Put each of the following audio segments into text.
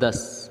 10।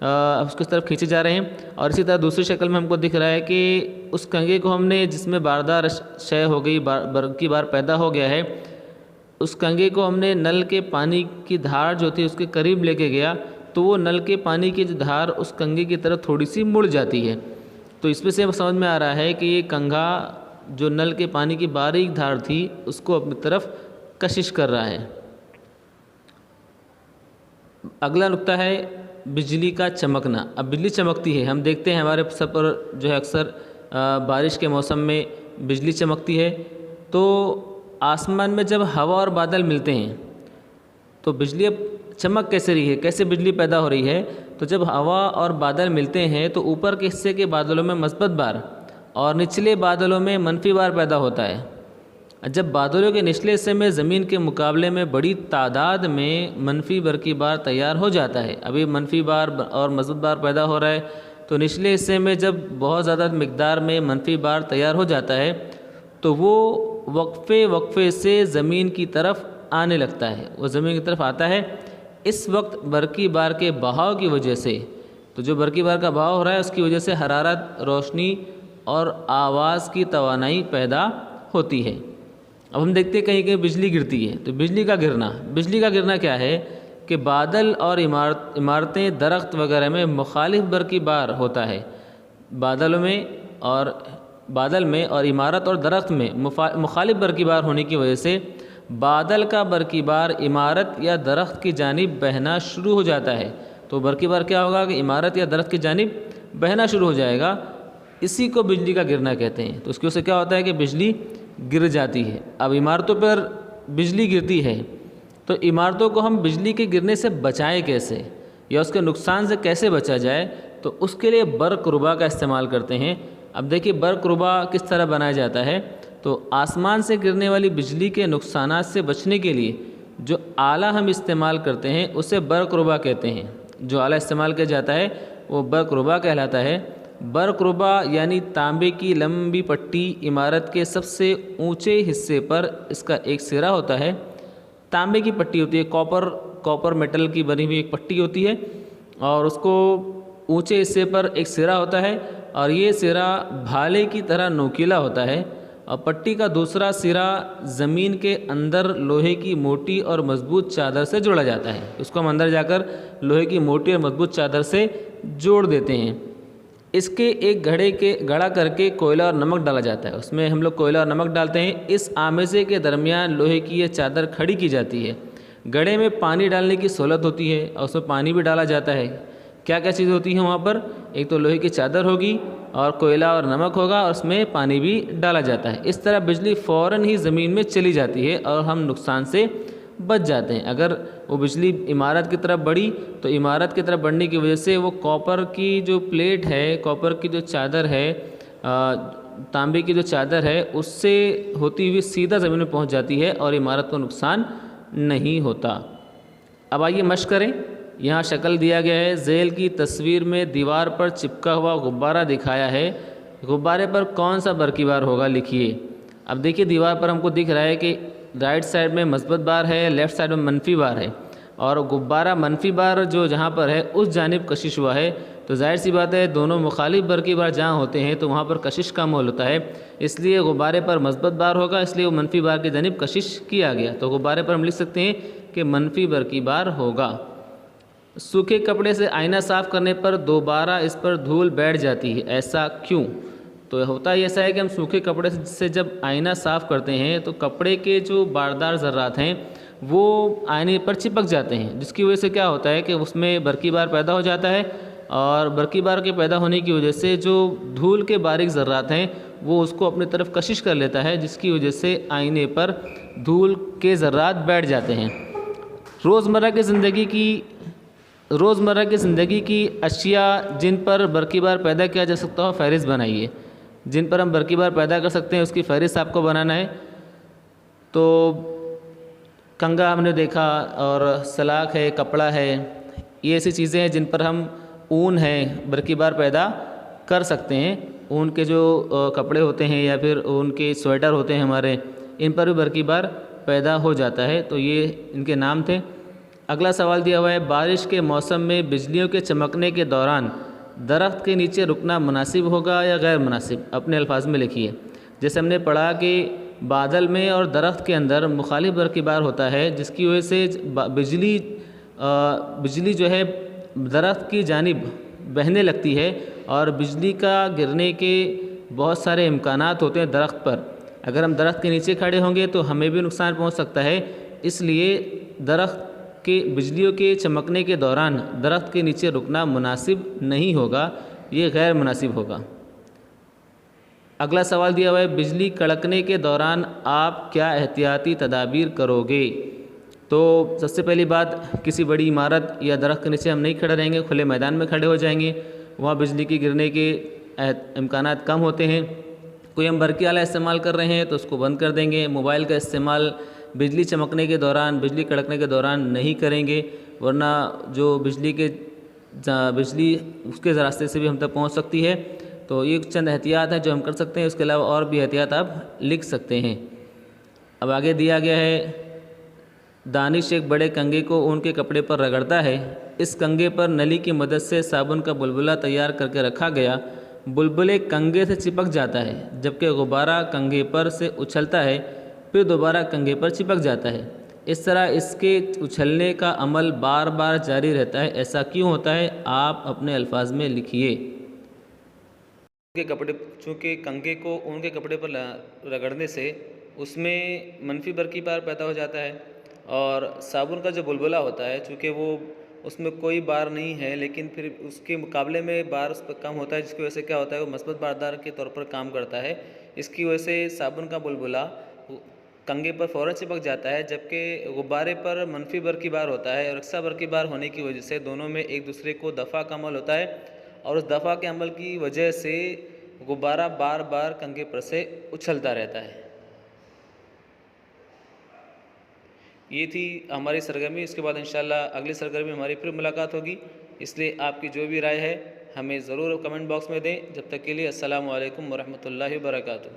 اس کی طرف کھینچے جا رہے ہیں. اور اسی طرح دوسری شکل میں ہم کو دکھ رہا ہے کہ اس کنگھے کو ہم نے جس میں باردار شے ہو گئی برقی بار پیدا ہو گیا ہے اس کنگھے کو ہم نے نل کے پانی کی دھار جو تھی اس کے قریب لے کے گیا تو وہ نل کے پانی کی جو دھار اس کنگھے کی طرف تھوڑی سی مڑ جاتی ہے. تو اس میں سے سمجھ میں آ رہا ہے کہ یہ کنگھا جو نل کے پانی کی باریک دھار تھی اس کو اپنی طرف کشش کر رہا ہے. اگلا نقطہ ہے بجلی کا چمکنا. اب بجلی چمکتی ہے، ہم دیکھتے ہیں ہمارے سب پر جو ہے اکثر بارش کے موسم میں بجلی چمکتی ہے. تو آسمان میں جب ہوا اور بادل ملتے ہیں تو بجلی اب چمک کیسے رہی ہے، کیسے بجلی پیدا ہو رہی ہے؟ تو جب ہوا اور بادل ملتے ہیں تو اوپر کے حصے کے بادلوں میں مثبت بار اور نچلے بادلوں میں منفی بار پیدا ہوتا ہے. جب بادلوں کے نچلے حصے میں زمین کے مقابلے میں بڑی تعداد میں منفی برقی بار تیار ہو جاتا ہے، ابھی منفی بار اور مثبت بار پیدا ہو رہا ہے تو نچلے حصے میں جب بہت زیادہ مقدار میں منفی بار تیار ہو جاتا ہے تو وہ وقفے سے زمین کی طرف آنے لگتا ہے، وہ زمین کی طرف آتا ہے. اس وقت برقی بار کے بہاؤ کی وجہ سے، تو جو برقی بار کا بہاؤ ہو رہا ہے اس کی وجہ سے حرارت، روشنی اور آواز کی توانائی پیدا ہوتی ہے. اب ہم دیکھتے ہیں کہیں کہیں بجلی گرتی ہے تو بجلی کا گرنا کیا ہے کہ بادل اور عمارتیں، درخت وغیرہ میں مخالف برقی بار ہوتا ہے. بادل میں اور عمارت اور درخت میں مخالف برقی بار ہونے کی وجہ سے بادل کا برقی بار عمارت یا درخت کی جانب بہنا شروع ہو جاتا ہے. تو برقی بار کیا ہوگا کہ عمارت یا درخت کی جانب بہنا شروع ہو جائے گا، اسی کو بجلی کا گرنا کہتے ہیں. تو اس کی وجہ سے کیا ہوتا ہے کہ بجلی گر جاتی ہے. اب عمارتوں پر بجلی گرتی ہے تو عمارتوں کو ہم بجلی کے گرنے سے بچائیں کیسے، یا اس کے نقصان سے کیسے بچا جائے؟ تو اس کے لیے برق ربا کا استعمال کرتے ہیں. اب دیکھیے برق ربا کس طرح بنایا جاتا ہے. تو آسمان سے گرنے والی بجلی کے نقصانات سے بچنے کے لیے جو آلہ ہم استعمال کرتے ہیں اسے برق ربا کہتے ہیں. جو آلہ استعمال کیا جاتا ہے وہ برق ربا کہلاتا ہے. برق ربا یعنی تانبے کی لمبی پٹی عمارت کے سب سے اونچے حصے پر اس کا ایک سرا ہوتا ہے. تانبے کی پٹی ہوتی ہے، کاپر میٹل کی بنی ہوئی ایک پٹی ہوتی ہے اور اس کو اونچے حصے پر ایک سرا ہوتا ہے اور یہ سرا بھالے کی طرح نوکیلا ہوتا ہے. اور پٹی کا دوسرا سرا زمین کے اندر لوہے کی موٹی اور مضبوط چادر سے جوڑا جاتا ہے. اس کو ہم اندر جا کر لوہے کی موٹی اور مضبوط چادر سے جوڑ دیتے ہیں. اس کے ایک گھڑا کر کے کوئلہ اور نمک ڈالا جاتا ہے. اس میں ہم لوگ کوئلہ اور نمک ڈالتے ہیں. اس آمیزے کے درمیان لوہے کی یہ چادر کھڑی کی جاتی ہے. گھڑے میں پانی ڈالنے کی سہولت ہوتی ہے اور اس میں پانی بھی ڈالا جاتا ہے. کیا کیا چیز ہوتی ہیں وہاں پر؟ ایک تو لوہے کی چادر ہوگی اور کوئلہ اور نمک ہوگا اور اس میں پانی بھی ڈالا جاتا ہے. اس طرح بجلی فوراً ہی زمین میں چلی جاتی ہے اور ہم نقصان سے بچ جاتے ہیں. اگر وہ بجلی عمارت کی طرف بڑھی تو عمارت کی طرف بڑھنے کی وجہ سے وہ کاپر کی جو پلیٹ ہے، کاپر کی جو چادر ہے، تانبے کی جو چادر ہے اس سے ہوتی ہوئی سیدھا زمین میں پہنچ جاتی ہے اور عمارت کو نقصان نہیں ہوتا. اب آئیے مشق کریں. یہاں شکل دیا گیا ہے. ذیل کی تصویر میں دیوار پر چپکا ہوا غبارہ دکھایا ہے. غبارے پر کون سا برقی بار ہوگا لکھیے. اب دیکھیے دیوار پر ہم کو دکھ رہا ہے کہ رائٹ سائڈ میں مثبت بار ہے، لیفٹ سائڈ میں منفی بار ہے اور غبارہ منفی بار جو جہاں پر ہے اس جانب کشش ہوا ہے. تو ظاہر سی بات ہے دونوں مخالف برقی بار جہاں ہوتے ہیں تو وہاں پر کشش کا مول ہوتا ہے، اس لیے غبارے پر مثبت بار ہوگا، اس لیے وہ منفی بار کی جانب کشش کیا گیا. تو غبارے پر ہم لکھ سکتے ہیں کہ منفی برقی بار ہوگا. سوکھے کپڑے سے آئینہ صاف کرنے پر دوبارہ اس پر دھول بیٹھ جاتی ہے، ایسا کیوں؟ تو ہوتا ہی ایسا ہے کہ ہم سوکھے کپڑے سے جب آئینہ صاف کرتے ہیں تو کپڑے کے جو باردار ذرات ہیں وہ آئینے پر چپک جاتے ہیں، جس کی وجہ سے کیا ہوتا ہے کہ اس میں برقی بار پیدا ہو جاتا ہے اور برقی بار کے پیدا ہونے کی وجہ سے جو دھول کے باریک ذرات ہیں وہ اس کو اپنی طرف کشش کر لیتا ہے، جس کی وجہ سے آئینے پر دھول کے ذرات بیٹھ جاتے ہیں. روزمرہ کی زندگی کی اشیاء جن پر برقی بار پیدا کیا جا سکتا ہو فہرست بنائیے. جن پر ہم برقی بار پیدا کر سکتے ہیں اس کی فہرست آپ کو بنانا ہے. تو کنگھا ہم نے دیکھا اور سلاخ ہے، کپڑا ہے، یہ ایسی چیزیں ہیں جن پر ہم اون ہے برقی بار پیدا کر سکتے ہیں. اون کے جو کپڑے ہوتے ہیں یا پھر اون کے سویٹر ہوتے ہیں ہمارے، ان پر بھی برقی بار پیدا ہو جاتا ہے. تو یہ ان کے نام تھے. اگلا سوال دیا ہوا ہے بارش کے موسم میں بجلیوں کے چمکنے کے دوران درخت کے نیچے رکنا مناسب ہوگا یا غیر مناسب؟ اپنے الفاظ میں لکھیے۔ جیسے ہم نے پڑھا کہ بادل میں اور درخت کے اندر مخالف برقی بار ہوتا ہے، جس کی وجہ سے بجلی جو ہے درخت کی جانب بہنے لگتی ہے، اور بجلی کا گرنے کے بہت سارے امکانات ہوتے ہیں درخت پر۔ اگر ہم درخت کے نیچے کھڑے ہوں گے تو ہمیں بھی نقصان پہنچ سکتا ہے، اس لیے درخت کے بجلیوں کے چمکنے کے دوران درخت کے نیچے رکنا مناسب نہیں ہوگا، یہ غیر مناسب ہوگا۔ اگلا سوال دیا ہوا ہے بجلی کڑکنے کے دوران آپ کیا احتیاطی تدابیر کرو گے؟ تو سب سے پہلی بات، کسی بڑی عمارت یا درخت کے نیچے ہم نہیں کھڑے رہیں گے، کھلے میدان میں کھڑے ہو جائیں گے، وہاں بجلی کی گرنے کے امکانات کم ہوتے ہیں۔ کوئی ہم برقی آلہ استعمال کر رہے ہیں تو اس کو بند کر دیں گے۔ موبائل کا استعمال بجلی چمکنے کے دوران، بجلی کڑکنے کے دوران نہیں کریں گے، ورنہ جو بجلی اس کے راستے سے بھی ہم تک پہنچ سکتی ہے۔ تو یہ چند احتیاط ہیں جو ہم کر سکتے ہیں، اس کے علاوہ اور بھی احتیاط آپ لکھ سکتے ہیں۔ اب آگے دیا گیا ہے دانش ایک بڑے کنگھے کو اون کے کپڑے پر رگڑتا ہے، اس کنگھے پر نلی کی مدد سے صابن کا بلبلہ تیار کر کے رکھا گیا، بلبلے کنگھے سے چپک جاتا ہے، جبکہ غبارہ کنگھے پر سے اچھلتا ہے، پھر دوبارہ کنگھے پر چپک جاتا ہے۔ اس طرح اس کے اچھلنے کا عمل بار بار جاری رہتا ہے، ایسا کیوں ہوتا ہے؟ آپ اپنے الفاظ میں لکھیے۔ چونکہ کنگھے کو اون کے کپڑے پر رگڑنے سے اس میں منفی برقی بار پیدا ہو جاتا ہے، اور صابن کا جو بلبلہ ہوتا ہے چونکہ وہ اس میں کوئی بار نہیں ہے، لیکن پھر اس کے مقابلے میں بار اس پر کم ہوتا ہے، جس کی وجہ سے کیا ہوتا ہے وہ مثبت باردار کے طور پر کام کرتا ہے۔ اس کی وجہ سے صابن کا بلبلہ کنگھے پر فوراً چپک جاتا ہے، جبکہ غبارے پر منفی برقی بار ہوتا ہے، اور اکثر برقی بار ہونے کی وجہ سے دونوں میں ایک دوسرے کو دفع کا عمل ہوتا ہے، اور اس دفع کے عمل کی وجہ سے غبارہ بار بار کنگھے پر سے اچھلتا رہتا ہے۔ یہ تھی ہماری سرگرمی۔ اس کے بعد انشاءاللہ اگلی سرگرمی ہماری پھر ملاقات ہوگی، اس لیے آپ کی جو بھی رائے ہے ہمیں ضرور کمنٹ باکس میں دیں۔ جب تک کے لیے السلام علیکم ورحمۃ اللہ وبرکاتہ۔